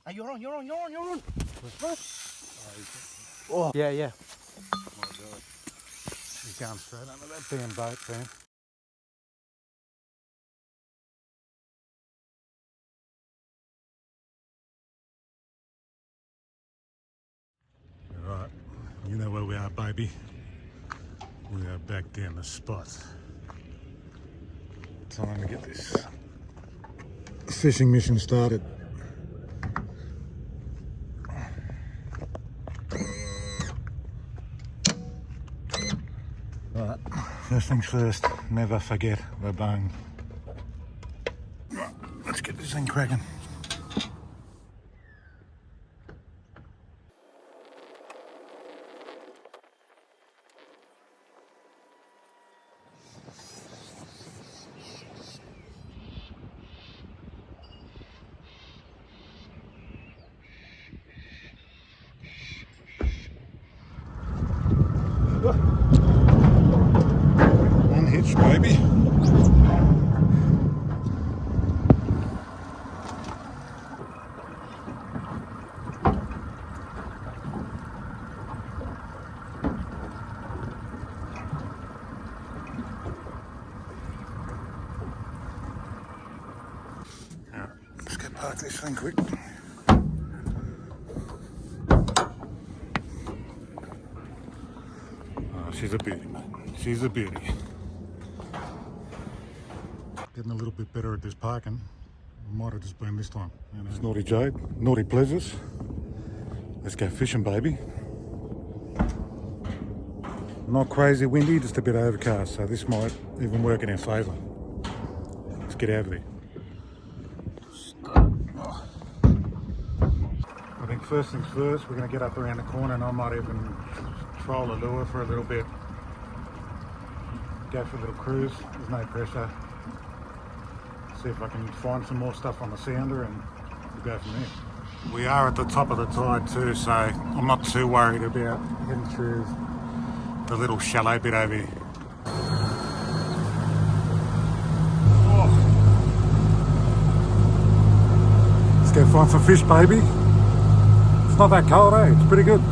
Hey, you're on. Oh. Yeah. My God. He's going straight under that damn boat, man. Alright, you know where we are, baby. We are back down the spot. Time to get this fishing mission started. Right, first things first, never forget the bone. Right, let's get this thing cracking. Unhitch, baby. Let's get park this thing quick. Oh, she's a beauty, mate. She's a beauty. Getting a little bit better at this parking. Might have just been this time. It's Nauti Jade, Nauti Pleasures. Let's go fishing, baby. Not crazy windy, just a bit overcast, so this might even work in our favour. Let's get out of there. I think first things first, we're going to get up around the corner and I might even troll a lure for a little bit. Go for a little cruise, there's no pressure. See if I can find some more stuff on the sounder and we'll go from there. We are at the top of the tide too, so I'm not too worried about heading through the little shallow bit over here. Oh. Let's go find some fish, baby. It's not that cold, eh? It's pretty good.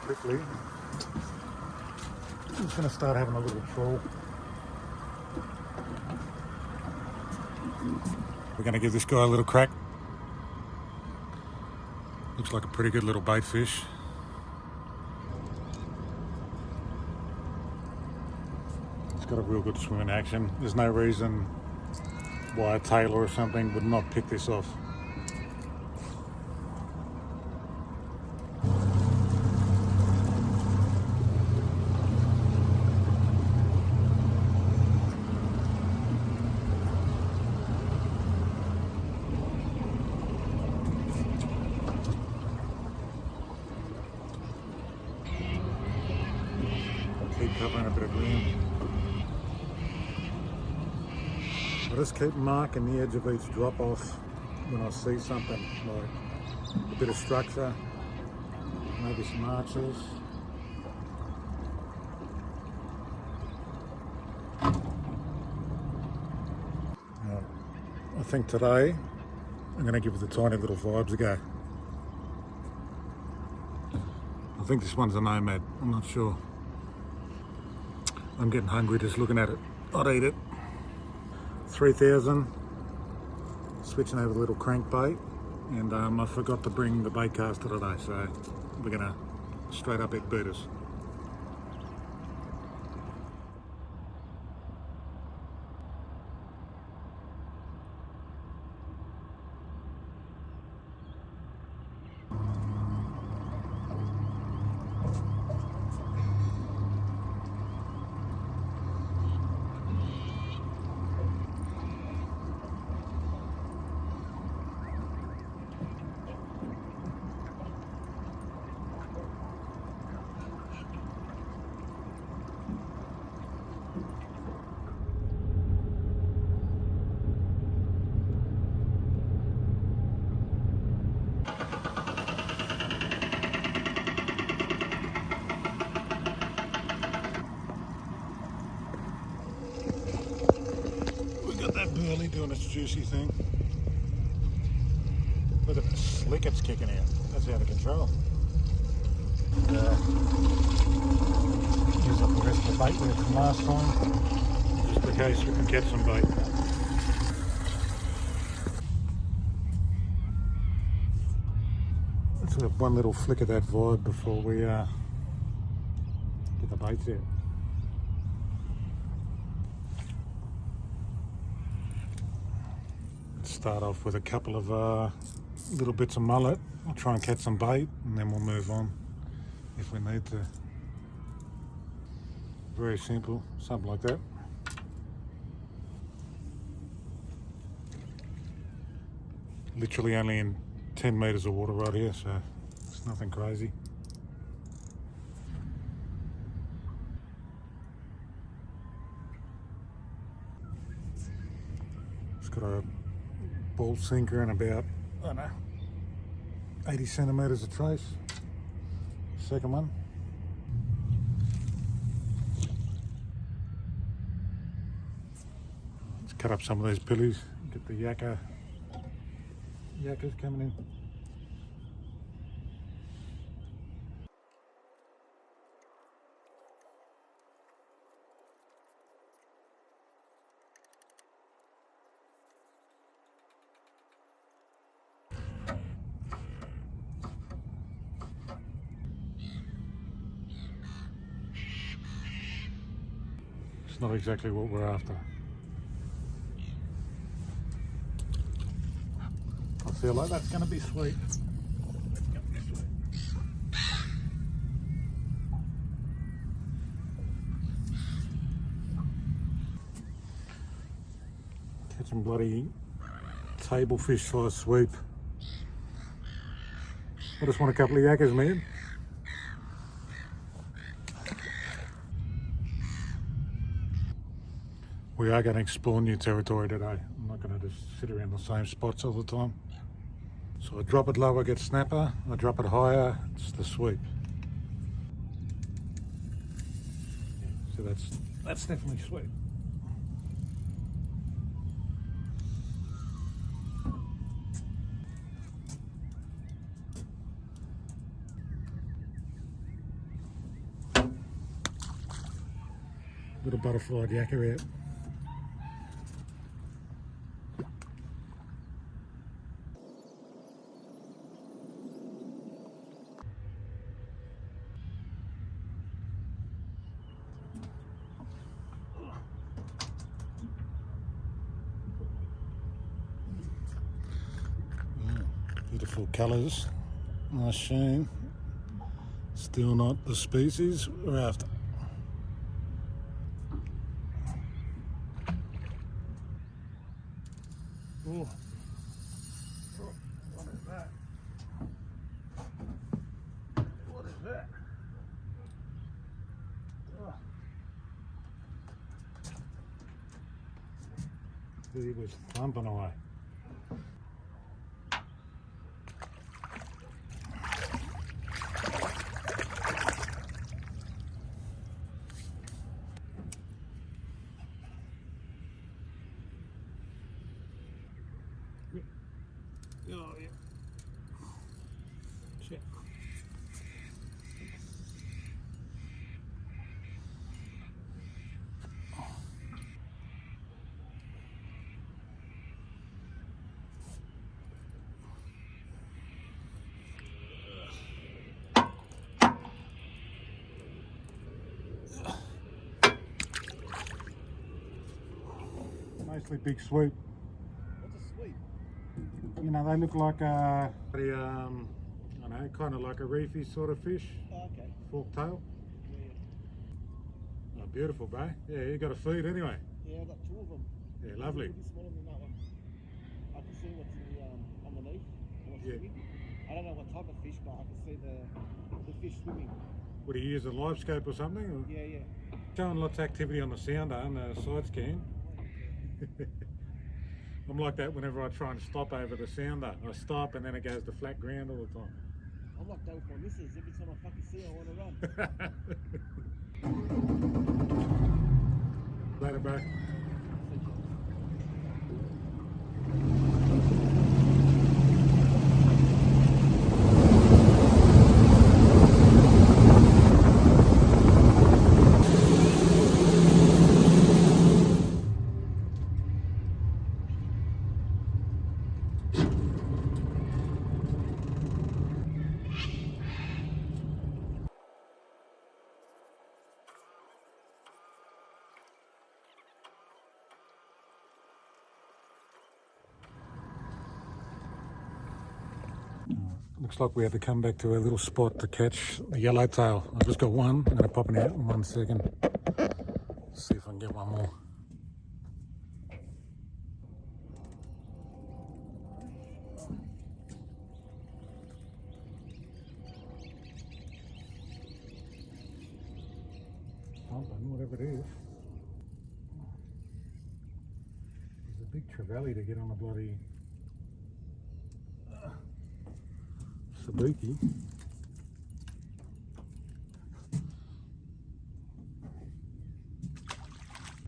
Quickly, I'm just going to start having a little trawl. We're going to give this guy a little crack. Looks like a pretty good little bait fish. It's got a real good swimming action. There's no reason why a tailor or something would not pick this off. Keep covering a bit of ground. I just keep marking the edge of each drop off when I see something like a bit of structure, maybe some arches. I think today I'm going to give the tiny little vibes a go. I think this one's a nomad, I'm not sure. I'm getting hungry just looking at it. I'd eat it. 3,000. Switching over the little crankbait. And I forgot to bring the bait caster today, so we're gonna straight up eat beaters. early doing its juicy thing. Look at the slick it's kicking out. That's out of control. And, use up the rest of the bait there from last time, just in case we can catch some bait. Let's have one little flick of that vibe before we get the baits out. Let's start off with a couple of little bits of mullet. I'll try and catch some bait and then we'll move on if we need to. Very simple, something like that. Literally only in 10 metres of water right here, so it's nothing crazy. It's got a ball sinker and about, I don't know, 80 centimetres of trace. Second one. Let's cut up some of these pillies, get the Yakkas coming in. It's not exactly what we're after. I feel like that's going to be sweet. Catching bloody table fish size sweep. I just want a couple of Yakkas, man. We are going to explore new territory today. I'm not going to just sit around the same spots all the time. So I drop it lower, get snapper. I drop it higher, it's the sweep. So that's definitely sweet. Little butterfly Yakka out. Beautiful colours, nice sheen. Still not the species we're after. Oh, what is that? What is that? Oh. He was thumping away. Oh, yeah. Shit. Mostly big sweep. What's a sweep? You know, they look like I don't know, kind of like a reefy sort of fish. Oh, okay. Forked tail. Yeah. Oh, beautiful, bro. Yeah, you got a feed anyway. Yeah, I've got two of them. Yeah, lovely. Pretty smaller than that one. I can see what's in the underneath. What's swimming. I don't know what type of fish, but I can see the fish swimming. Would he use a live scope or something? Or? Yeah. Showing lots of activity on the sounder and the side scan. I'm like that whenever I try and stop over the sounder. I stop and then it goes to flat ground all the time. I'm like that with my missus. Every time I fucking see her, I want to run. Later, bro. Looks like we have to come back to a little spot to catch the yellowtail. I've just got one. I'm going to pop it out in 1 second. See if I can get one more. Something, whatever it is. There's a big trevally to get on the bloody Sabuki.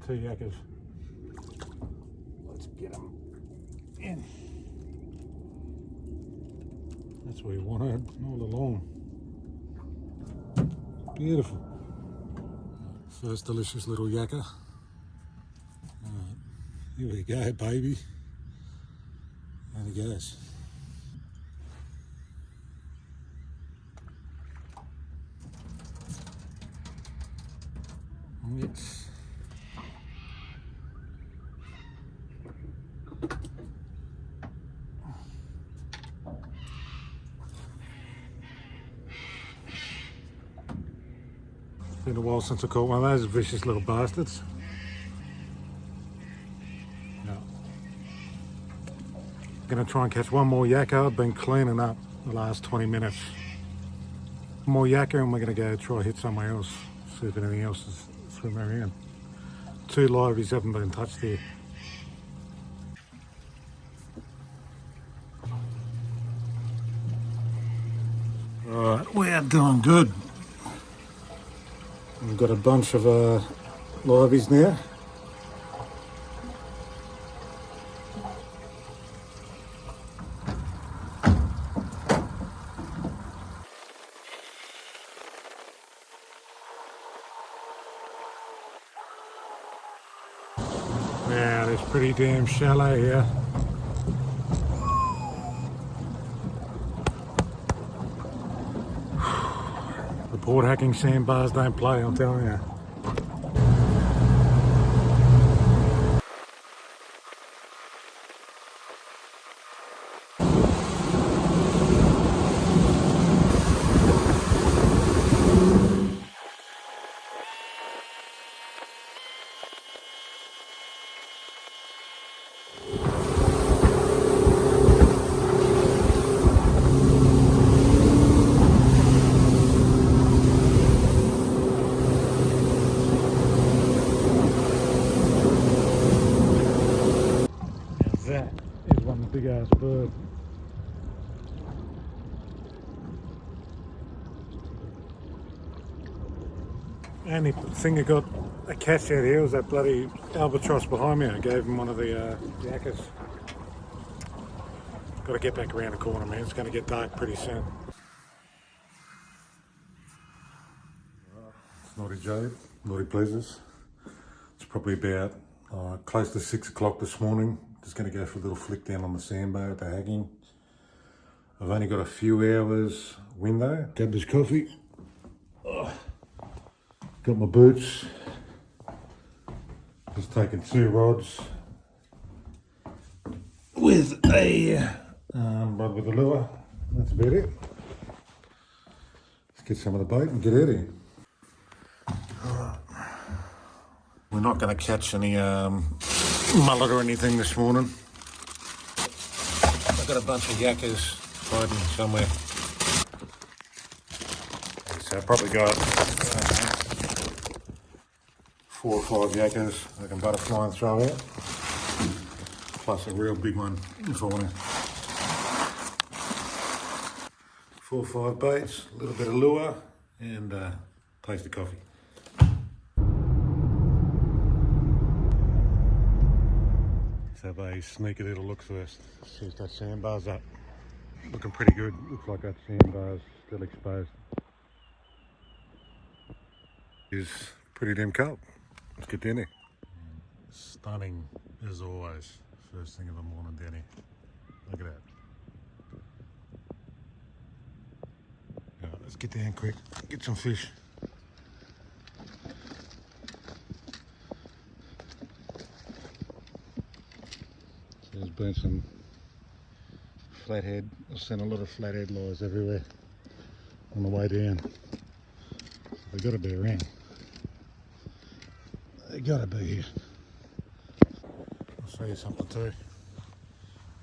Two Yakkas. Let's get them in. That's what we wanted all along. Beautiful. First delicious little Yakka. Here we go, baby. There he goes. Yes. It's been a while since I caught one of those vicious little bastards. Yeah. Gonna try and catch one more Yakka. I've been cleaning up the last 20 minutes. More Yakka and we're gonna go try hit somewhere else. See if anything else is swimming around. Two liveries haven't been touched here. Alright, we are doing good. We've got a bunch of liveries now. Yeah, it's pretty damn shallow here. The port hacking sandbars don't play, I'm telling you. That is one big ass bird. Only thing that got a catch out here was that bloody albatross behind me. I gave him one of the Yakkas. Got to get back around the corner, man. It's going to get dark pretty soon. It's Nauti Jade, Nauti Pleasures. It's probably about close to 6 o'clock this morning. Just going to go for a little flick down on the sandbar at the hacking. I've only got a few hours window. Got this coffee. Got my boots. Just taking 2 rods with a rod with a lure. That's about it. Let's get some of the bait and get out of here. We're not going to catch any mullet or anything this morning. I've got a bunch of Yakkas hiding somewhere. So I've probably got 4 or 5 Yakkas I can butterfly and throw out. Plus a real big one if I want to. 4 or 5 baits, a little bit of lure, and taste of coffee. Let's have a sneaky little look first. See if that sandbar's up. Looking pretty good. Looks like that sandbar's still exposed. It's pretty damn cold. Let's get down there. Stunning as always. First thing in the morning down here. Look at that. Right, let's get down quick. Get some fish. There's been some flathead. I've seen a lot of flathead lures everywhere on the way down. They've got to be around. They've got to be here. I'll show you something too.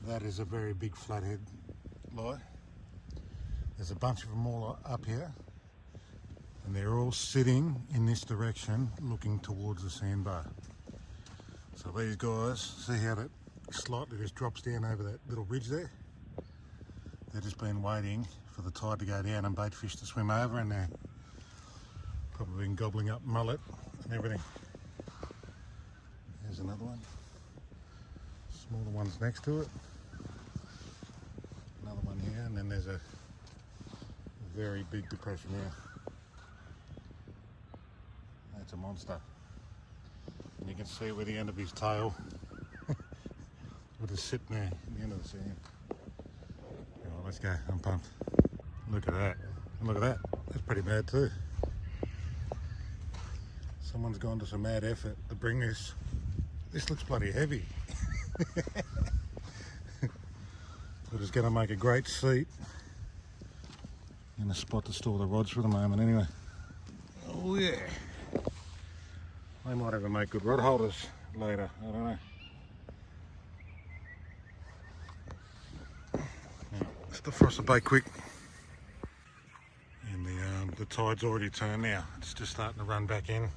That is a very big flathead lie. There's a bunch of them all up here, and they're all sitting in this direction looking towards the sandbar. So these guys, see how that slightly just drops down over that little ridge there? They've just been waiting for the tide to go down and bait fish to swim over, and they're probably been gobbling up mullet and everything. There's another one. Smaller ones next to it. Another one here, and then there's a very big depression here. That's a monster. And you can see where the end of his tail would have sitting there at the end of the sand. Right, let's go, I'm pumped. Look at that. And look at that. That's pretty mad too. Someone's gone to some mad effort to bring this. This looks bloody heavy. We're just going to make a great seat in a spot to store the rods for the moment anyway. Oh yeah. They might even make good rod holders later, I don't know. Let's defrost the bait quick. And the tide's already turned now. It's just starting to run back in.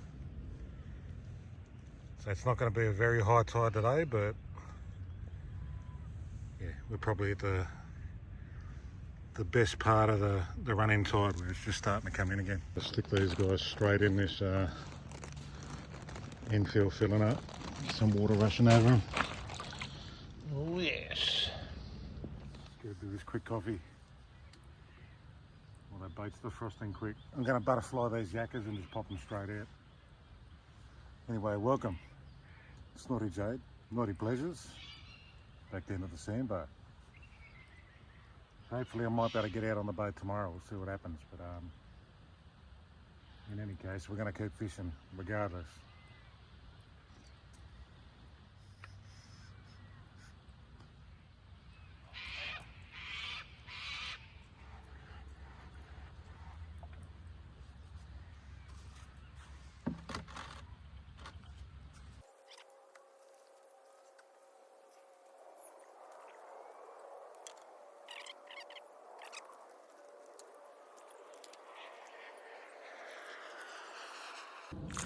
So it's not going to be a very high tide today, but yeah, we're probably at the best part of the run-in tide where it's just starting to come in again. Let's stick these guys straight in this infill, filling up. Some water rushing over them. Oh yes. Let's go do this quick coffee. Well, that bait's defrosting quick. I'm going to butterfly these Yakkas and just pop them straight out. Anyway, welcome. It's Nauti Jade, Naughty Pleasures, back down to the sandbar. Hopefully I might be able to get out on the boat tomorrow, we'll see what happens, but in any case we're going to keep fishing regardless.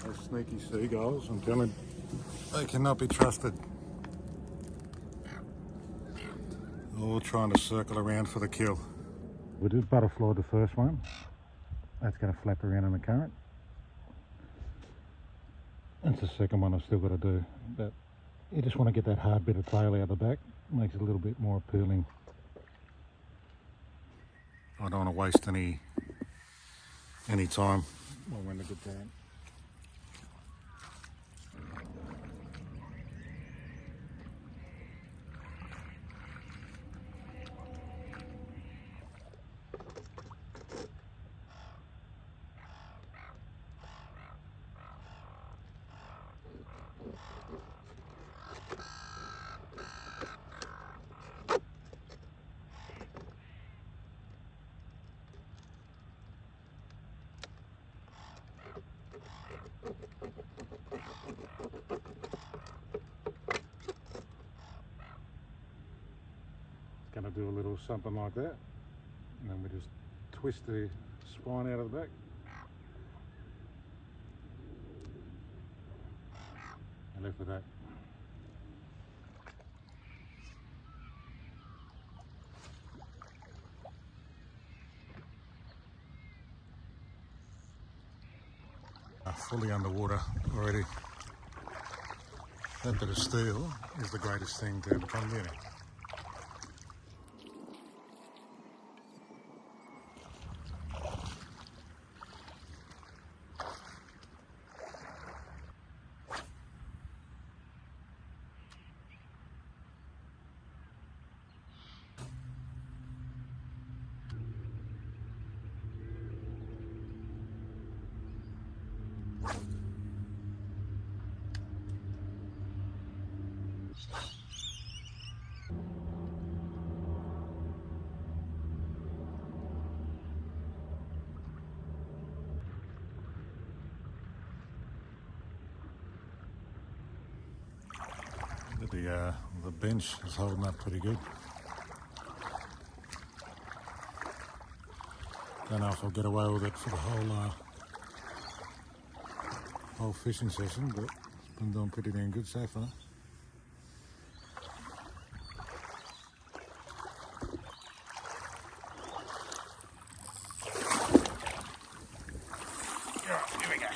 Those sneaky seagulls, I'm telling you, they cannot be trusted. All trying to circle around for the kill. We did butterfly the first one. That's going to flap around in the current. That's the second one I've still got to do. But you just want to get that hard bit of tail out the back. Makes it a little bit more appealing. I don't want to waste any time while we're in a good time. Going to do a little something like that, and then we just twist the spine out of the back. And left with that. Fully underwater already. That bit of steel is the greatest thing to ever come near it. But the bench is holding up pretty good. Don't know if I'll get away with it for the whole fishing session, but it's been doing pretty damn good so far. Here we go.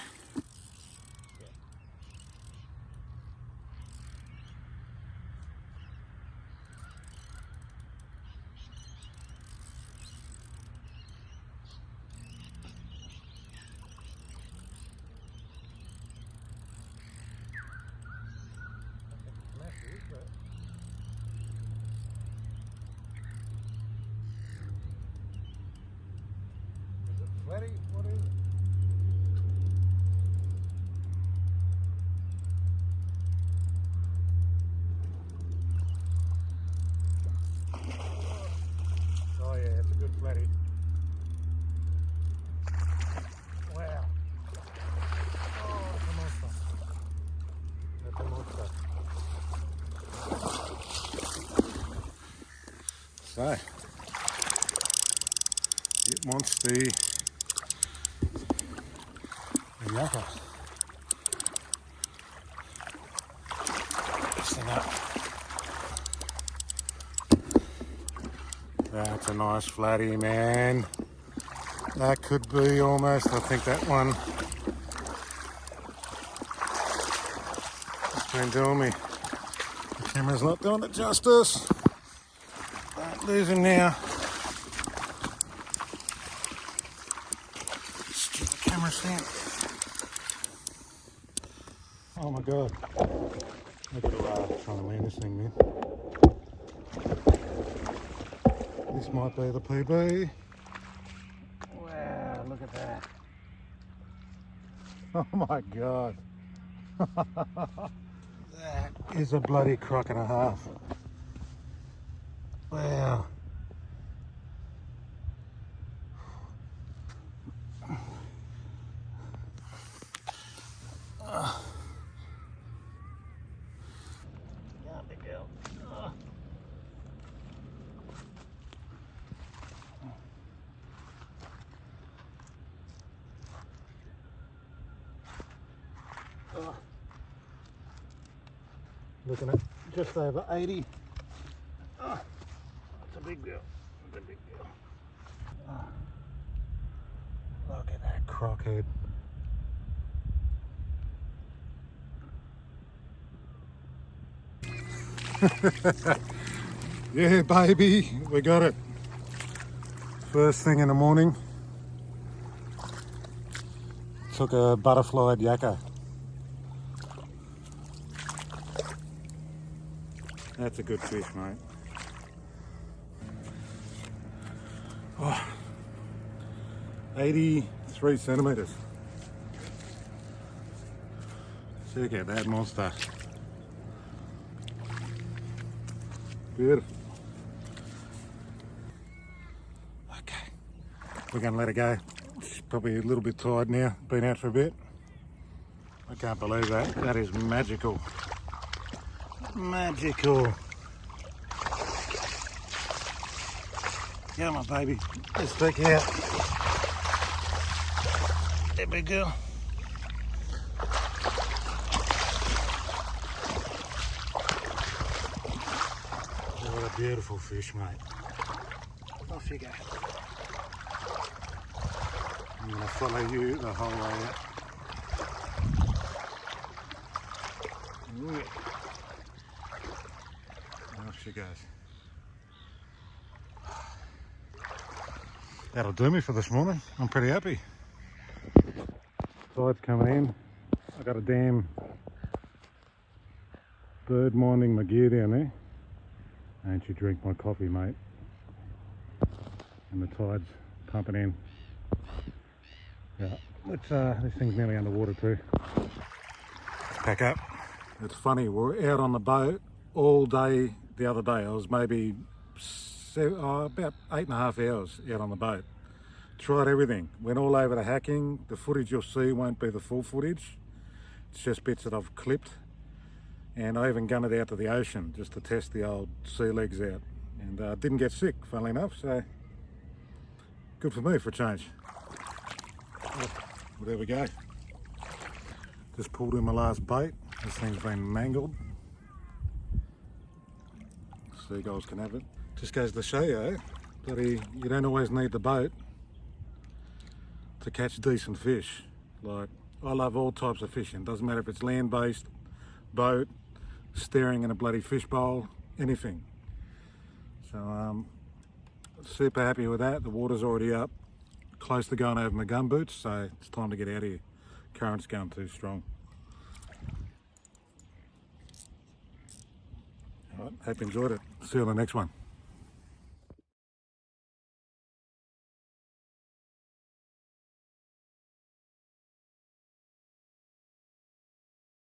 Is it FLATTY? What is it? Oh yeah, it's a good FLATTY. Wow. Oh, that's a monster. That's a monster. So, it wants the Yakka. Listen up. That's a nice FLATTY, man. That could be almost, I think that one has been doing me. The camera's not doing it justice. Don't lose him now. Stupid camera stand. Oh my god. I've got to try and land this thing, man. This might be the PB. Wow, look at that. Oh my god. That is a bloody crock and a half. Wow. Yeah, big girl. Looking at just over 80. Oh, that's a big girl. That's a big girl. Oh, look at that crockhead. Yeah, baby, we got it. First thing in the morning, took a butterflied Yakka. That's a good fish, mate. Oh, 83 centimetres. Check out that monster. Beautiful. Okay, we're going to let it go. She's probably a little bit tired now, been out for a bit. I can't believe that. That is magical. Magical. Come on, baby. Let's take out. There we go. What a beautiful fish, mate. Off you go. I'm going to follow you the whole way out. Off she goes. That'll do me for this morning. I'm pretty happy. Tide's coming in. I got a damn bird minding my gear down there. Don't you drink my coffee, mate. And the tide's pumping in. Yeah, this thing's nearly underwater too. Let's pack up. It's funny, we're out on the boat all day the other day. I was maybe about 8.5 hours out on the boat. Tried everything, went all over the hacking. The footage you'll see won't be the full footage. It's just bits that I've clipped. And I even gunned it out to the ocean just to test the old sea legs out. And didn't get sick, funnily enough, so good for me for a change. Well, there we go. Just pulled in my last bait. This thing's been mangled. Seagulls can have it. Just goes to show you, bloody, you don't always need the boat to catch decent fish. Like, I love all types of fishing. Doesn't matter if it's land-based, boat, staring in a bloody fish bowl, anything. So, super happy with that. The water's already up, close to going over my gumboots, so it's time to get out of here. Current's going too strong. All right, hope you enjoyed it. See you on the next one.